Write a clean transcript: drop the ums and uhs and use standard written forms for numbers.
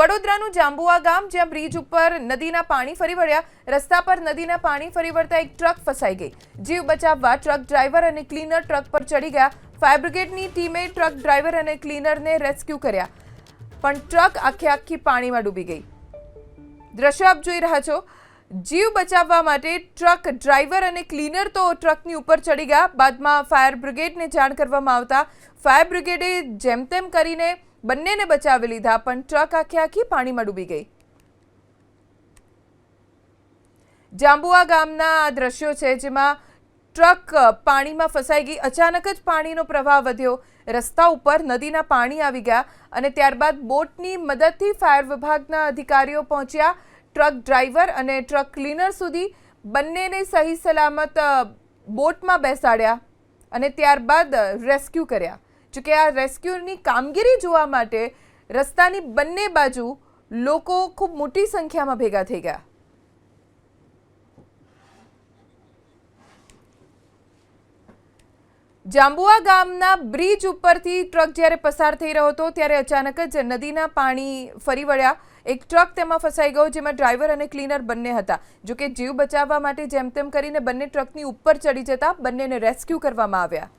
વડોદરાનું જાંબુઆ ગામ, જ્યાં બ્રિજ ઉપર નદીના પાણી ફરી વળ્યા. રસ્તા પર નદીના પાણી ફરી વળતા એક ટ્રક ફસાઈ ગઈ. જીવ બચાવવા ટ્રક ડ્રાઈવર અને ક્લીનર ટ્રક પર ચડી ગયા. ફાયર બ્રિગેડની ટીમે ટ્રક ડ્રાઈવર અને ક્લીનરને રેસ્ક્યુ કર્યા, પણ ટ્રક આખી પાણીમાં ડૂબી ગઈ. દ્રશ્ય આપ જોઈ રહ્યા છો. જીવ બચાવવા માટે ટ્રક ડ્રાઈવર અને ક્લીનર તો ટ્રકની ઉપર ચડી ગયા. બાદમાં ફાયર બ્રિગેડને જાણ કરવામાં આવતા ફાયર બ્રિગેડે જેમ તેમ કરીને બંનેને બચાવી લીધા, પણ ટ્રક આખી પાણીમાં ડૂબી ગઈ. જાંબુઆ ગામના આ દ્રશ્યો છે, જેમાં ટ્રક પાણીમાં ફસાઈ ગઈ. અચાનક જ પાણીનો પ્રવાહ વધ્યો. રસ્તા ઉપર નદીના પાણી આવી ગયા અને ત્યારબાદ બોટની મદદથી ફાયર વિભાગના અધિકારીઓ પહોંચ્યા. ટ્રક ડ્રાઈવર અને ટ્રક ક્લીનર સુધી બંનેને સહી સલામત બોટમાં બેસાડ્યા અને ત્યારબાદ રેસ્ક્યુ કર્યા. જોકે આ રેસ્ક્યુની કામગીરી જોવા માટે રસ્તાની બંને બાજુ લોકો ખૂબ મોટી સંખ્યામાં ભેગા થઈ ગયા. જાંબુઆ ગામના બ્રિજ ઉપરથી ટ્રક જ્યારે પસાર થઈ રહ્યો હતો, ત્યારે અચાનક જ નદીના પાણી ફરી વળ્યા. એક ટ્રક તેમાં ફસાઈ ગયો, જેમાં ડ્રાઈવર અને ક્લીનર બંને હતા. જોકે જીવ બચાવવા માટે જેમ તેમ કરીને બંને ટ્રકની ઉપર ચડી જતા બંનેને રેસ્ક્યુ કરવામાં આવ્યા.